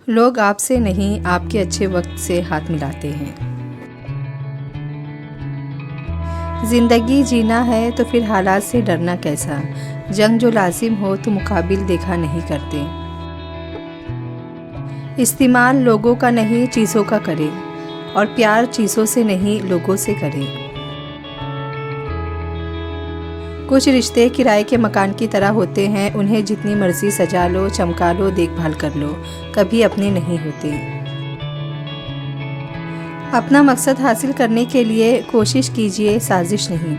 لوگ آپ سے نہیں آپ کے اچھے وقت سے ہاتھ ملاتے ہیں۔ زندگی جینا ہے تو پھر حالات سے ڈرنا کیسا، جنگ جو لازم ہو تو مقابل دیکھا نہیں کرتے۔ استعمال لوگوں کا نہیں چیزوں کا کرے، اور پیار چیزوں سے نہیں لوگوں سے کرے۔ کچھ رشتے کرائے کے مکان کی طرح ہوتے ہیں، انہیں جتنی مرضی سجا لو، چمکا لو، دیکھ بھال کر لو، کبھی اپنے نہیں ہوتے۔ اپنا مقصد حاصل کرنے کے لیے کوشش کیجیے، سازش نہیں۔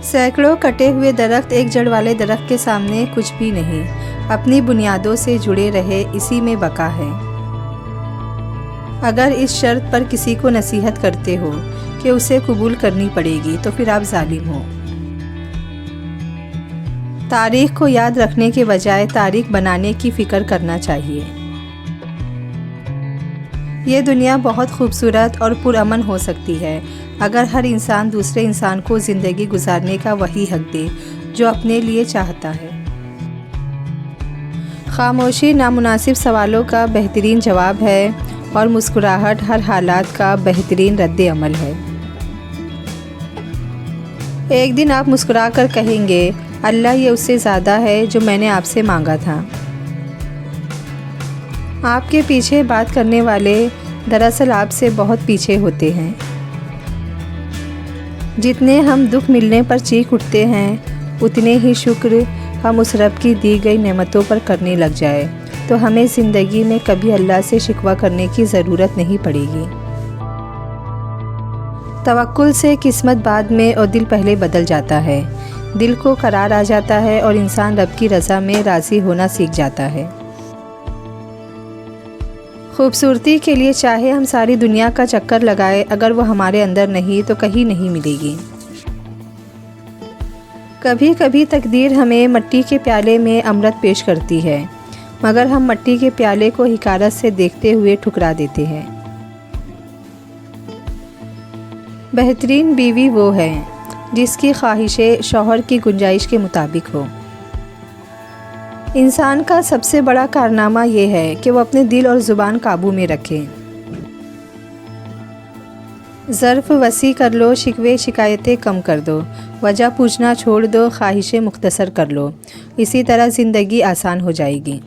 سینکڑوں کٹے ہوئے درخت ایک جڑ والے درخت کے سامنے کچھ بھی نہیں۔ اپنی بنیادوں سے جڑے رہے، اسی میں بقا ہے۔ اگر اس شرط پر کسی کو نصیحت کرتے ہو کہ اسے قبول کرنی پڑے گی تو پھر آپ ظالم ہو۔ تاریخ کو یاد رکھنے کے بجائے تاریخ بنانے کی فکر کرنا چاہیے۔ یہ دنیا بہت خوبصورت اور پرامن ہو سکتی ہے اگر ہر انسان دوسرے انسان کو زندگی گزارنے کا وہی حق دے جو اپنے لیے چاہتا ہے۔ خاموشی نامناسب سوالوں کا بہترین جواب ہے، اور مسکراہٹ ہر حالات کا بہترین رد عمل ہے۔ ایک دن آپ مسکرا کر کہیں گے، اللہ یہ اس سے زیادہ ہے جو میں نے آپ سے مانگا تھا۔ آپ کے پیچھے بات کرنے والے دراصل آپ سے بہت پیچھے ہوتے ہیں۔ جتنے ہم دکھ ملنے پر چیخ اٹھتے ہیں، اتنے ہی شکر ہم اس رب کی دی گئی نعمتوں پر کرنے لگ جائے تو ہمیں زندگی میں کبھی اللہ سے شکوہ کرنے کی ضرورت نہیں پڑے گی۔ توکل سے قسمت بعد میں اور دل پہلے بدل جاتا ہے۔ دل کو قرار آ جاتا ہے اور انسان رب کی رضا میں راضی ہونا سیکھ جاتا ہے۔ خوبصورتی کے لیے چاہے ہم ساری دنیا کا چکر لگائے، اگر وہ ہمارے اندر نہیں تو کہیں نہیں ملے گی۔ کبھی کبھی تقدیر ہمیں مٹی کے پیالے میں امرت پیش کرتی ہے، مگر ہم مٹی کے پیالے کو حقارت سے دیکھتے ہوئے ٹھکرا دیتے ہیں۔ بہترین بیوی وہ ہے جس کی خواہشیں شوہر کی گنجائش کے مطابق ہو۔ انسان کا سب سے بڑا کارنامہ یہ ہے کہ وہ اپنے دل اور زبان قابو میں رکھے۔ ظرف وسیع کر لو، شکوے شکایتیں کم کر دو، وجہ پوچھنا چھوڑ دو، خواہشیں مختصر کر لو، اسی طرح زندگی آسان ہو جائے گی۔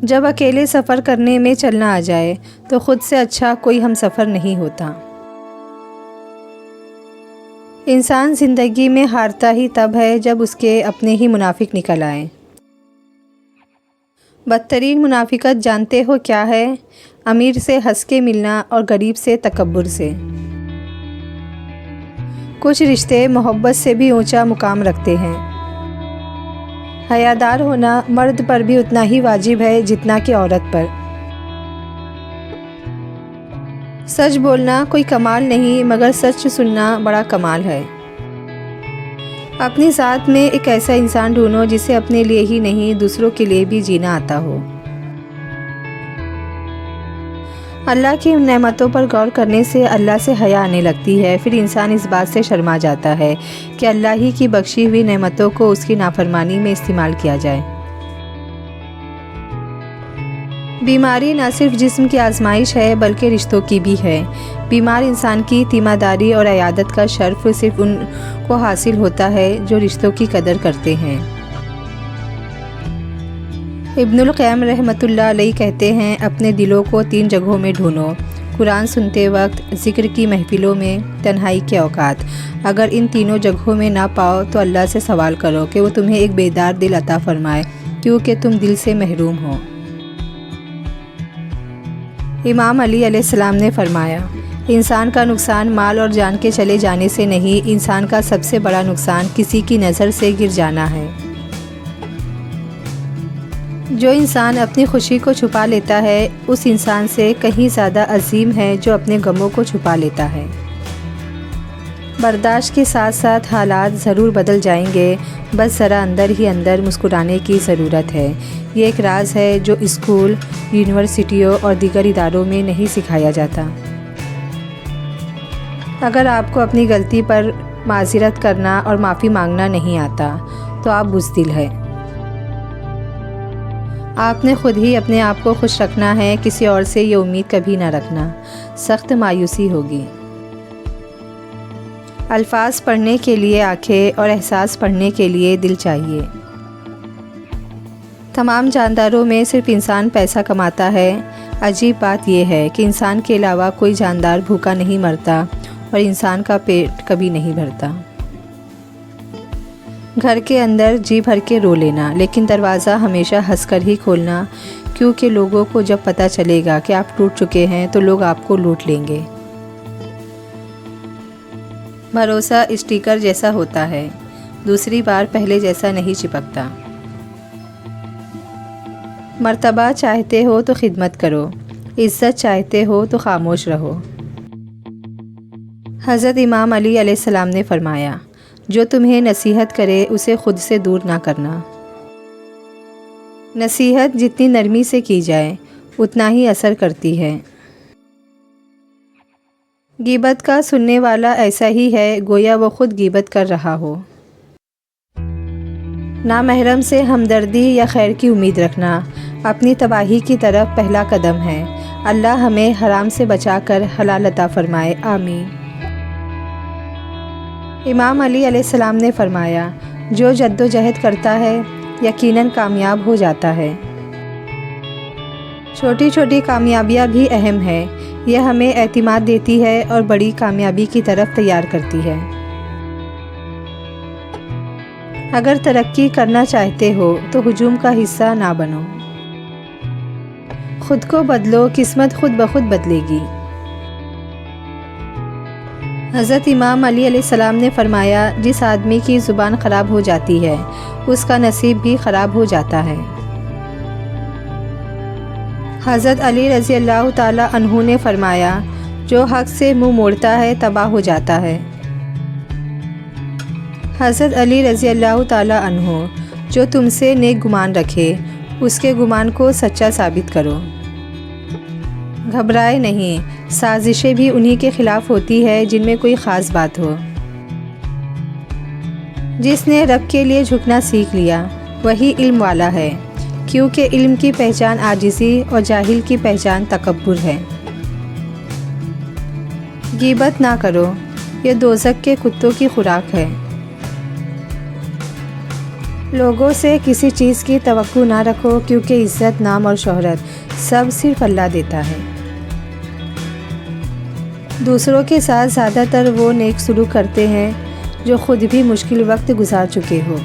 جب اکیلے سفر کرنے میں چلنا آ جائے تو خود سے اچھا کوئی ہم سفر نہیں ہوتا۔ انسان زندگی میں ہارتا ہی تب ہے جب اس کے اپنے ہی منافق نکل آئیں۔ بدترین منافقت جانتے ہو کیا ہے؟ امیر سے ہنس کے ملنا اور غریب سے تکبر سے۔ کچھ رشتے محبت سے بھی اونچا مقام رکھتے ہیں۔ حیادار ہونا مرد پر بھی اتنا ہی واجب ہے جتنا کہ عورت پر۔ سچ بولنا کوئی کمال نہیں، مگر سچ سننا بڑا کمال ہے۔ اپنی ذات میں ایک ایسا انسان ڈھونڈو جسے اپنے لیے ہی نہیں دوسروں کے لیے بھی جینا آتا ہو۔ اللہ کی نعمتوں پر غور کرنے سے اللہ سے حیا آنے لگتی ہے، پھر انسان اس بات سے شرما جاتا ہے کہ اللہ ہی کی بخشی ہوئی نعمتوں کو اس کی نافرمانی میں استعمال کیا جائے۔ بیماری نہ صرف جسم کی آزمائش ہے بلکہ رشتوں کی بھی ہے۔ بیمار انسان کی تیمارداری اور عیادت کا شرف صرف ان کو حاصل ہوتا ہے جو رشتوں کی قدر کرتے ہیں۔ ابن القیم رحمۃ اللہ علیہ کہتے ہیں، اپنے دلوں کو 3 جگہوں میں ڈھونڈو: قرآن سنتے وقت، ذکر کی محفلوں میں، تنہائی کے اوقات۔ اگر ان تینوں جگہوں میں نہ پاؤ تو اللہ سے سوال کرو کہ وہ تمہیں ایک بیدار دل عطا فرمائے، کیونکہ تم دل سے محروم ہو۔ امام علی علیہ السلام نے فرمایا، انسان کا نقصان مال اور جان کے چلے جانے سے نہیں، انسان کا سب سے بڑا نقصان کسی کی نظر سے گر جانا ہے۔ جو انسان اپنی خوشی کو چھپا لیتا ہے اس انسان سے کہیں زیادہ عظیم ہے جو اپنے غموں کو چھپا لیتا ہے۔ برداشت کے ساتھ ساتھ حالات ضرور بدل جائیں گے، بس ذرا اندر ہی اندر مسکرانے کی ضرورت ہے۔ یہ ایک راز ہے جو اسکول، یونیورسٹیوں اور دیگر اداروں میں نہیں سکھایا جاتا۔ اگر آپ کو اپنی غلطی پر معذرت کرنا اور معافی مانگنا نہیں آتا تو آپ بزدل ہیں۔ آپ نے خود ہی اپنے آپ کو خوش رکھنا ہے، کسی اور سے یہ امید کبھی نہ رکھنا، سخت مایوسی ہوگی۔ الفاظ پڑھنے کے لیے آنکھیں اور احساس پڑھنے کے لیے دل چاہیے۔ تمام جانداروں میں صرف انسان پیسہ کماتا ہے۔ عجیب بات یہ ہے کہ انسان کے علاوہ کوئی جاندار بھوکا نہیں مرتا اور انسان کا پیٹ کبھی نہیں بھرتا۔ گھر کے اندر جی بھر کے رو لینا، لیکن دروازہ ہمیشہ ہنس کر ہی کھولنا، کیونکہ لوگوں کو جب پتہ چلے گا کہ آپ ٹوٹ چکے ہیں تو لوگ آپ کو لوٹ لیں گے۔ بھروسہ اسٹیکر جیسا ہوتا ہے، دوسری بار پہلے جیسا نہیں چپکتا۔ مرتبہ چاہتے ہو تو خدمت کرو، عزت چاہتے ہو تو خاموش رہو۔ حضرت امام علی علیہ السلام نے فرمایا، جو تمہیں نصیحت کرے اسے خود سے دور نہ کرنا۔ نصیحت جتنی نرمی سے کی جائے اتنا ہی اثر کرتی ہے۔ غیبت کا سننے والا ایسا ہی ہے گویا وہ خود غیبت کر رہا ہو۔ نامحرم سے ہمدردی یا خیر کی امید رکھنا اپنی تباہی کی طرف پہلا قدم ہے۔ اللہ ہمیں حرام سے بچا کر حلال عطا فرمائے، آمین۔ امام علی علیہ السلام نے فرمایا، جو جد و جہد کرتا ہے یقیناً کامیاب ہو جاتا ہے۔ چھوٹی چھوٹی کامیابیاں بھی اہم ہے، یہ ہمیں اعتماد دیتی ہے اور بڑی کامیابی کی طرف تیار کرتی ہے۔ اگر ترقی کرنا چاہتے ہو تو ہجوم کا حصہ نہ بنو۔ خود کو بدلو، قسمت خود بخود بدلے گی۔ حضرت امام علی علیہ السلام نے فرمایا، جس آدمی کی زبان خراب ہو جاتی ہے اس کا نصیب بھی خراب ہو جاتا ہے۔ حضرت علی رضی اللہ تعالی عنہ نے فرمایا، جو حق سے منہ موڑتا ہے تباہ ہو جاتا ہے۔ حضرت علی رضی اللہ تعالی عنہ، جو تم سے نیک گمان رکھے اس کے گمان کو سچا ثابت کرو۔ گھبرائے نہیں، سازشیں بھی انہی کے خلاف ہوتی ہے جن میں کوئی خاص بات ہو۔ جس نے رب کے لیے جھکنا سیکھ لیا وہی علم والا ہے، کیونکہ علم کی پہچان عاجزی اور جاہل کی پہچان تکبر ہے۔ غیبت نہ کرو، یہ دوزخ کے کتوں کی خوراک ہے۔ لوگوں سے کسی چیز کی توقع نہ رکھو، کیونکہ عزت، نام اور شہرت سب صرف اللہ دیتا ہے۔ دوسروں کے ساتھ زیادہ تر وہ نیک سلوک کرتے ہیں جو خود بھی مشکل وقت گزار چکے ہو۔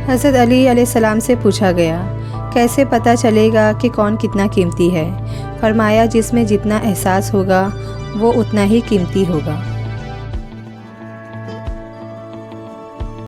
حضرت علی علیہ السلام سے پوچھا گیا، کیسے پتہ چلے گا کہ کون کتنا قیمتی ہے؟ فرمایا، جس میں جتنا احساس ہوگا وہ اتنا ہی قیمتی ہوگا۔